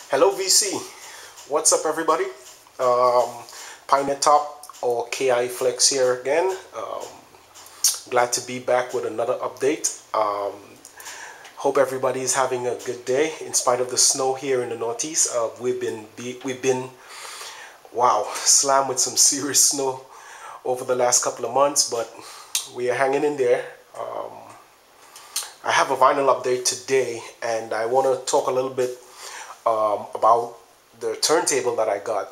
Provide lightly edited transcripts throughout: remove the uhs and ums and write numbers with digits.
Hello VC, what's up everybody? Um, Pinet Top or KI Flex here again. Glad to be back with another update. Hope everybody is having a good day in spite of the snow here in the Northeast. We've been wow slammed with some serious snow over the last couple of months, but we are hanging in there. I have a vinyl update today, and I want to talk a little bit about the turntable that I got.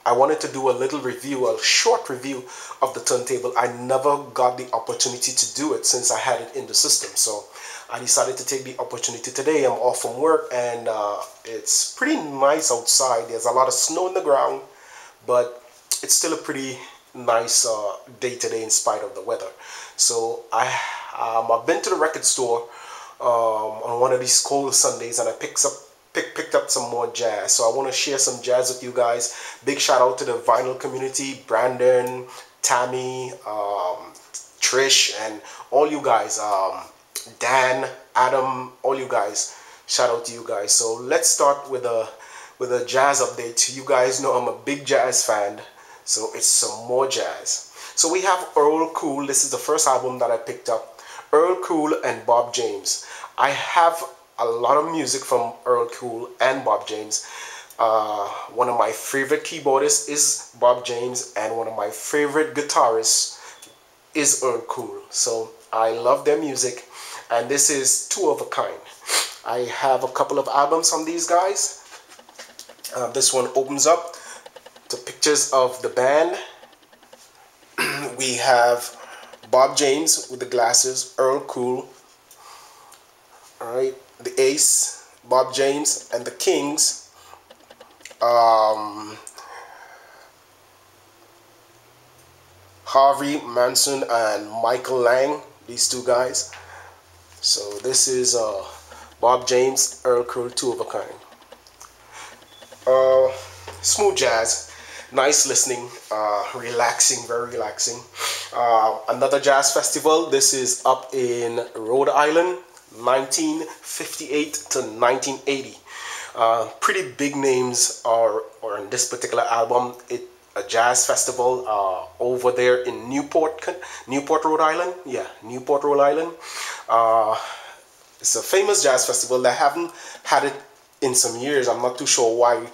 I wanted to do a little review, a short review of the turntable. I never got the opportunity to do it since I had it in the system. So I decided to take the opportunity today. I'm off from work and it's pretty nice outside. There's a lot of snow on the ground, but it's still a pretty nice day today in spite of the weather. So I've been to the record store on one of these cold Sundays, and I picked up some more jazz. So I want to share some jazz with you guys. Big shout out to the vinyl community, Brandon, Tammy, Trish, and all you guys, Dan, Adam, all you guys. Shout out to you guys. So let's start with a jazz update. You guys know I'm a big jazz fan, so it's some more jazz. So we have Earl Cool. This is the first album that I picked up. Earl Cool and Bob James. I have a lot of music from Earl Cool and Bob James. One of my favorite keyboardists is Bob James, and one of my favorite guitarists is Earl Cool. So I love their music, and this is two of a kind. I have a couple of albums from these guys. This one opens up to pictures of the band. We have Bob James with the glasses, Earl Cool, alright, the Ace, Bob James, and the Kings. Harvey Manson and Michael Lang, these two guys. So this is Bob James, Earl Cool, two of a kind. Smooth jazz, nice listening, relaxing, very relaxing. Another jazz festival. This is up in Rhode Island, 1958 to 1980. Pretty big names are on this particular album. A jazz festival over there in Newport, Rhode Island. Yeah, Newport, Rhode Island. It's a famous jazz festival. They haven't had it in some years. I'm not too sure why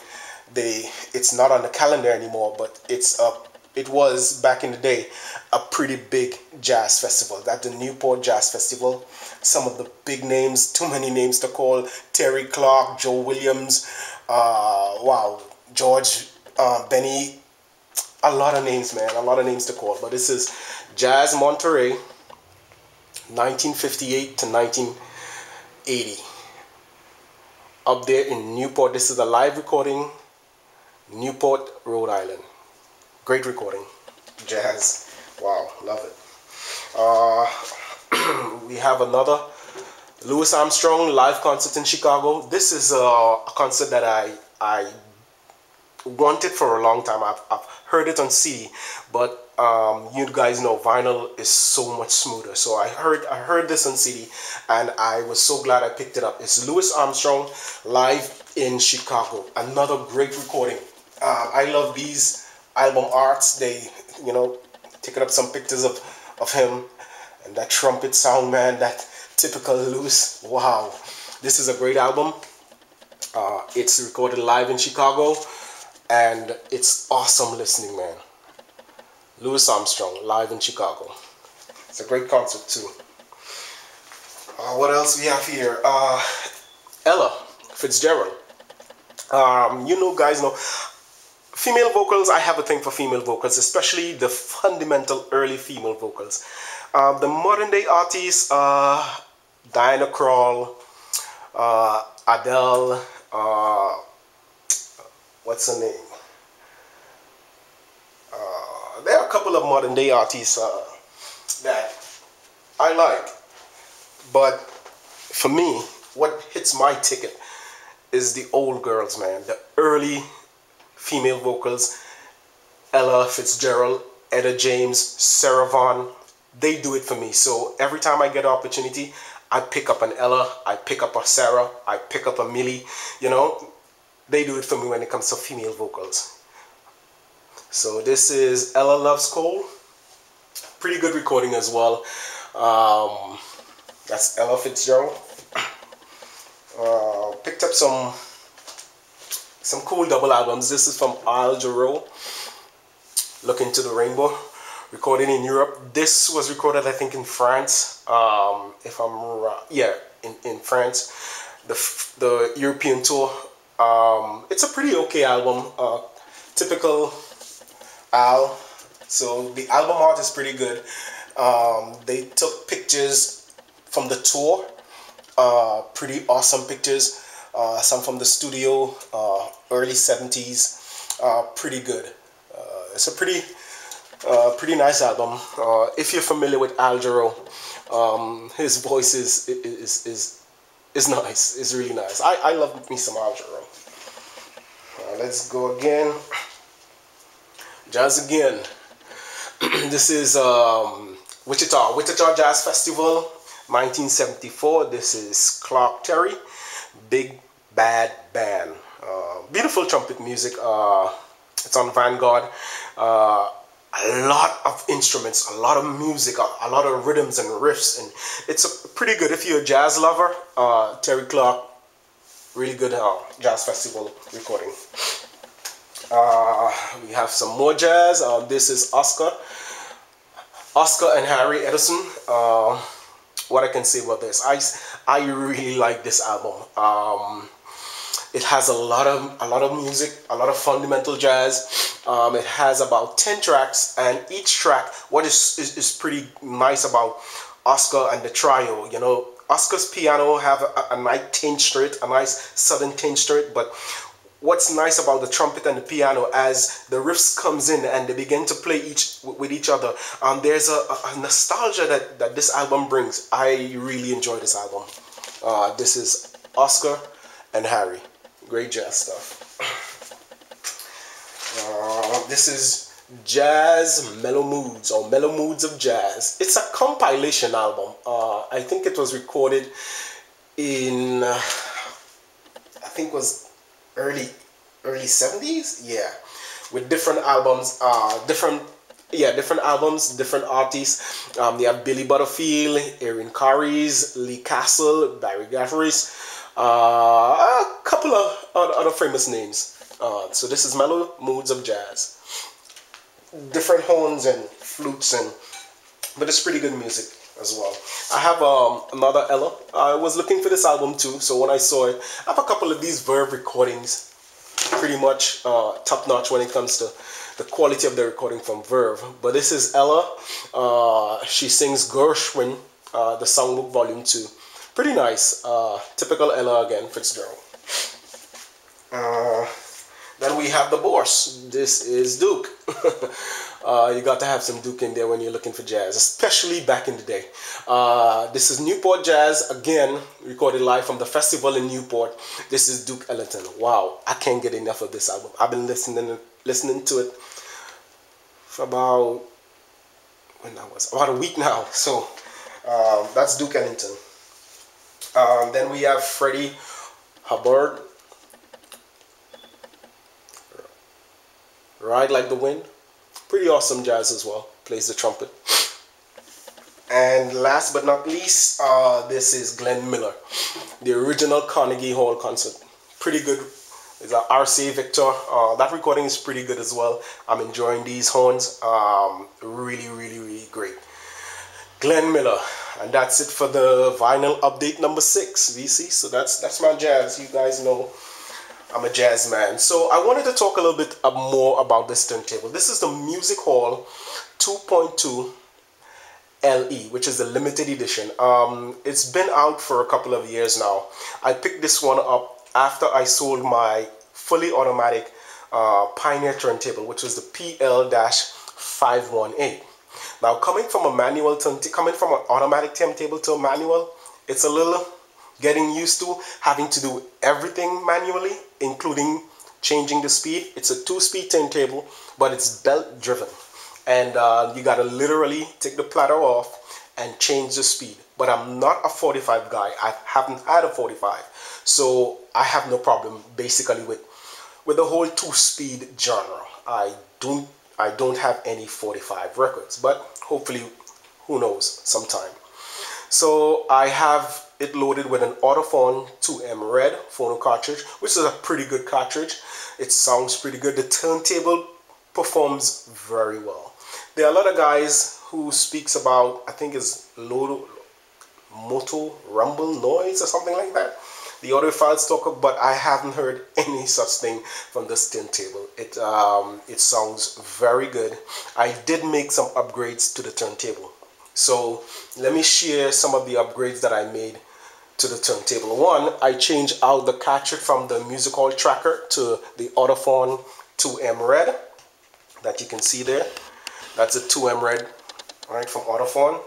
it's not on the calendar anymore, but it was back in the day a pretty big jazz festival. That the Newport Jazz Festival. Some of the big names, too many names to call. Terry Clark, Joe Williams, wow, George, Benny, a lot of names, man, a lot of names to call. But this is Jazz Monterey, 1958 to 1980. Up there in Newport. This is a live recording, Newport, Rhode Island. Great recording. Jazz. Wow, love it. We have another Louis Armstrong live concert in Chicago. This is a concert that I wanted for a long time. I've heard it on CD, but you guys know vinyl is so much smoother. So I heard this on CD, and I was so glad I picked it up. It's Louis Armstrong live in Chicago. Another great recording. I love these album arts. They, taking up some pictures of him and that trumpet sound, man, that typical Louis. Wow, this is a great album. It's recorded live in Chicago, and it's awesome listening, man. Louis Armstrong live in Chicago. It's a great concert too. What else we have here? Ella Fitzgerald. Guys know female vocals. I have a thing for female vocals, especially the fundamental early female vocals. The modern day artists, Diana Krall, Adele, what's her name? There are a couple of modern day artists that I like, but for me, what hits my ticket is the old girls, man. The early female vocals, Ella Fitzgerald, Etta James, Sarah Vaughan, they do it for me. So every time I get an opportunity, I pick up an Ella, I pick up a Sarah, I pick up a Millie. You know, they do it for me when it comes to female vocals. So this is Ella Loves Cole. Pretty good recording as well. That's Ella Fitzgerald. Picked up some cool double albums. This is from Al Jarreau, Look Into the Rainbow, recorded in Europe. This was recorded, I think, in France. If I'm right, yeah, in France. The European tour. It's a pretty okay album. Typical Al. So the album art is pretty good. They took pictures from the tour. Pretty awesome pictures. Some from the studio, early 70s. Pretty good. It's a pretty nice album. If you're familiar with Al Jarreau, his voice is nice. It's really nice. I love me some Al Jarreau. Let's go again. Jazz again. This is Wichita Jazz Festival, 1974. This is Clark Terry, Big Bad Band. Beautiful trumpet music. It's on Vanguard. A lot of instruments, a lot of music, a lot of rhythms and riffs, and it's a pretty good. If you're a jazz lover, Terry Clark, really good jazz festival recording. We have some more jazz. This is Oscar and Harry Edison. What I can say about this, I really like this album. It has a lot of music, a lot of fundamental jazz. It has about 10 tracks, and each track, what is pretty nice about Oscar and the trio, you know, Oscar's piano have a nice tinge to it, a nice southern tinge to it, but what's nice about the trumpet and the piano, as the riffs comes in and they begin to play with each other, there's a nostalgia that this album brings. I really enjoy this album. This is Oscar and Harry. Great jazz stuff. This is Jazz Mellow Moods, or Mellow Moods of Jazz. It's a compilation album. I think it was recorded in, I think it was early 70s. Yeah, with different albums, different albums, different artists. They have Billy Butterfield, Erin Carries, Lee Castle, Barry Guthrie's, a couple of other famous names. So this is Mellow Moods of Jazz. Different horns and flutes, but it's pretty good music as well. I have another Ella. I was looking for this album too, so when I saw it, I have a couple of these Verve recordings, pretty much top notch when it comes to the quality of the recording from Verve. But this is Ella. She sings Gershwin, the Songbook Volume 2. Pretty nice. Typical Ella again, Fitzgerald. Then we have the boss. This is Duke. You got to have some Duke in there when you're looking for jazz, especially back in the day. This is Newport Jazz, again, recorded live from the festival in Newport. This is Duke Ellington. Wow, I can't get enough of this album. I've been listening to it for about a week now. So that's Duke Ellington. Then we have Freddie Hubbard, Ride Like the Wind. Pretty awesome jazz as well. Plays the trumpet. And last but not least, this is Glenn Miller, the original Carnegie Hall concert. Pretty good. It's a RCA Victor. That recording is pretty good as well. I'm enjoying these horns. Really, really, really great. Glenn Miller. And that's it for the vinyl update number 6, VC. So that's my jazz. You guys know I'm a jazz man. So I wanted to talk a little bit more about this turntable. This is the Music Hall 2.2 LE, which is the limited edition. It's been out for a couple of years now. I picked this one up after I sold my fully automatic Pioneer turntable, which was the PL-518. Now, coming from an automatic turntable to a manual, it's a little getting used to having to do everything manually, including changing the speed. It's a 2-speed turntable, but it's belt driven, and you gotta literally take the platter off and change the speed. but I'm not a 45 guy. I haven't had a 45, so I have no problem basically with the whole two-speed genre. I don't have any 45 records, but hopefully, who knows, sometime. So I have it loaded with an Autophone 2M Red phono cartridge, which is a pretty good cartridge. It sounds pretty good. The turntable performs very well. There are a lot of guys who speaks about, I think it's Moto Rumble Noise or something like that. The audiophiles talk, but I haven't heard any such thing from this turntable. It sounds very good. I did make some upgrades to the turntable. So let me share some of the upgrades that I made to the turntable. One, I changed out the cartridge from the Music Hall Tracker to the Autophone 2M Red that you can see there. That's a 2M Red, right, from Autophone.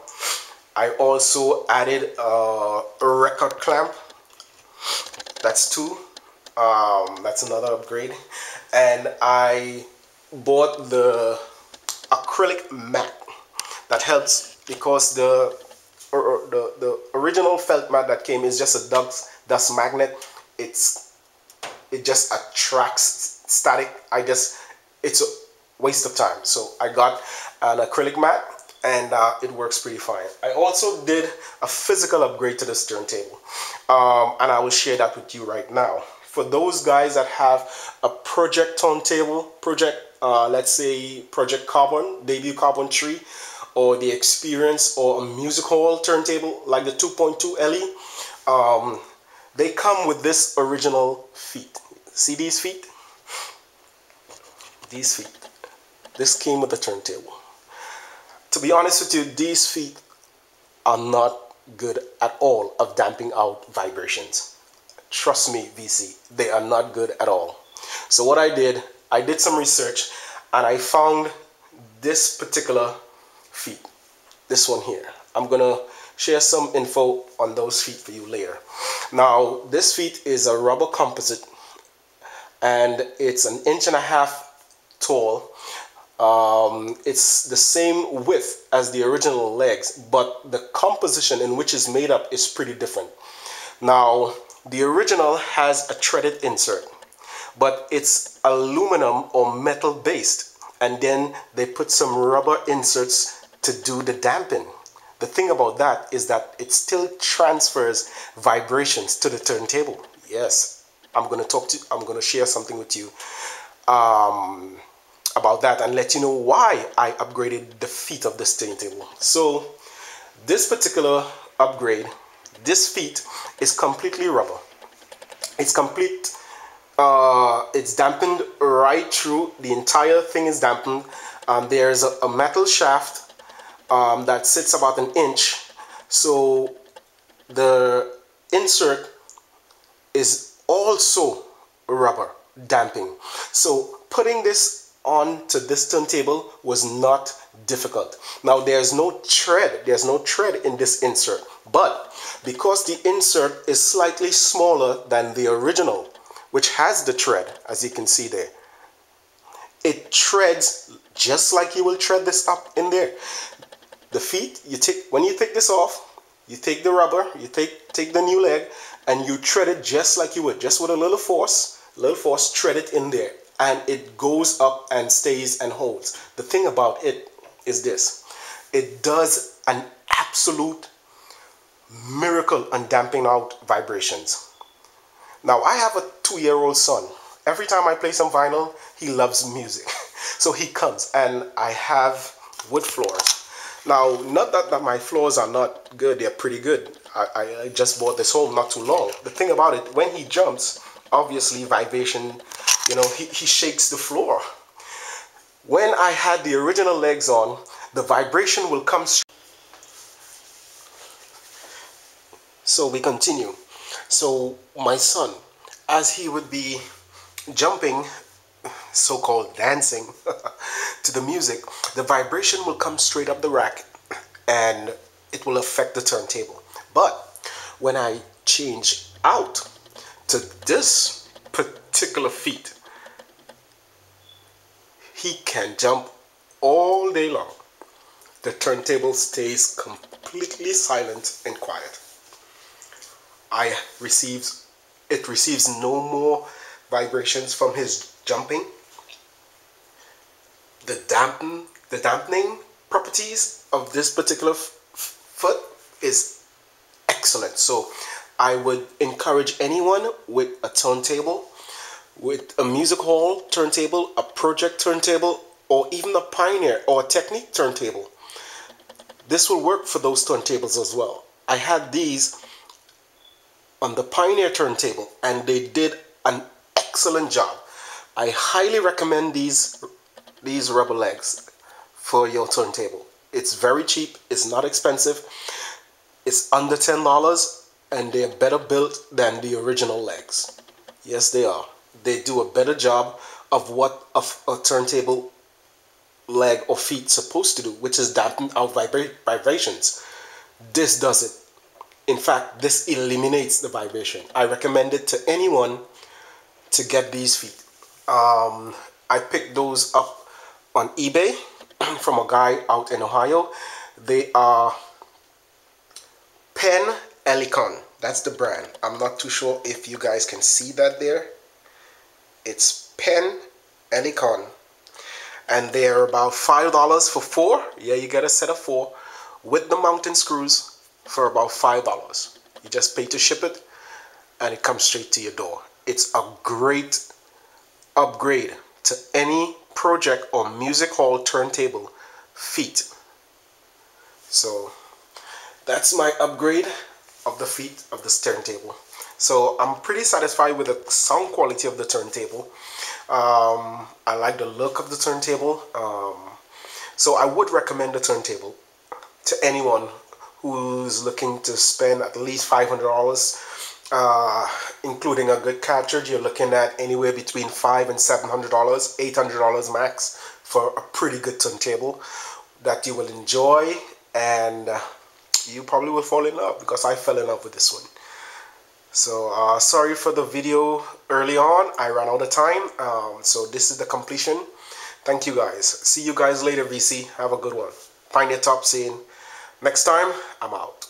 I also added a record clamp. That's two. That's another upgrade. And I bought the acrylic mat that helps, because the original felt mat that came is just a dust magnet. It just attracts static. It's a waste of time. So I got an acrylic mat, and it works pretty fine. I also did a physical upgrade to this turntable, and I will share that with you right now. For those guys that have a project turntable, let's say Project Carbon, Debut Carbon 3, or the Experience, or a Music Hall turntable like the 2.2 LE, they come with this original feet. See these feet? These feet. This came with the turntable. To be honest with you, these feet are not good at all of damping out vibrations. Trust me, VC, they are not good at all. So what I did some research, and I found this particular feet, this one here. I'm gonna share some info on those feet for you later. Now, this feet is a rubber composite, and it's 1.5 inches tall. It's the same width as the original legs, but the composition in which it's made up is pretty different. Now, the original has a threaded insert, but it's aluminum or metal based, and then they put some rubber inserts to do the damping. The thing about that is that it still transfers vibrations to the turntable. Yes, I'm gonna share something with you about that, and let you know why I upgraded the feet of this turntable. So this particular upgrade, this feet is completely rubber. It's complete. It's dampened right through. The entire thing is dampened. There's a metal shaft that sits about 1 inch. So the insert is also rubber damping. So putting this onto this turntable was not difficult. Now there's no thread in this insert, but because the insert is slightly smaller than the original, which has the thread, as you can see there, it treads just like you will thread this up in there. The feet, when you take this off, you take the rubber, you take the new leg, and you thread it just like you would, just with a little force, thread it in there, and it goes up and stays and holds. The thing about it is this: it does an absolute miracle on damping out vibrations. Now, I have a 2-year-old son. Every time I play some vinyl, he loves music. So he comes, and I have wood floors. Now, not that my floors are not good, they're pretty good. I just bought this home not too long. The thing about it, when he jumps, obviously vibration, he shakes the floor. When I had the original legs on, the vibration will come straight. So we continue. So my son, as he would be jumping, so-called dancing to the music, the vibration will come straight up the rack and it will affect the turntable. But when I change out to this particular feet, he can jump all day long. The turntable stays completely silent and quiet. It receives no more vibrations from his jumping. The dampening properties of this particular foot is excellent. So I would encourage anyone with a turntable, with a music hall turntable, a project turntable, or even a Pioneer or a Technique turntable. This will work for those turntables as well. I had these on the Pioneer turntable and they did an excellent job. I highly recommend these rubber legs for your turntable. It's very cheap, it's not expensive, it's under $10, and they're better built than the original legs. Yes, they are. They do a better job of what a turntable leg or feet supposed to do, which is dampen out vibrations. This does it. In fact, this eliminates the vibration. I recommend it to anyone to get these feet. I picked those up on eBay from a guy out in Ohio. They are Penn Helicon. That's the brand. I'm not too sure if you guys can see that there. It's Penn Helicon. And they're about $5 for 4. Yeah, you get a set of 4 with the mounting screws for about $5. You just pay to ship it and it comes straight to your door. It's a great upgrade to any project or music hall turntable feet. So that's my upgrade of the feet of this turntable. So I'm pretty satisfied with the sound quality of the turntable. I like the look of the turntable. So I would recommend the turntable to anyone who's looking to spend at least $500, including a good cartridge. You're looking at anywhere between $500 and $700, $800 max for a pretty good turntable that you will enjoy, and you probably will fall in love, because I fell in love with this one. So sorry for the video early on. I ran out of time. So this is the completion. Thank you guys. See you guys later, VC. Have a good one. Pioneer Top scene. Next time, I'm out.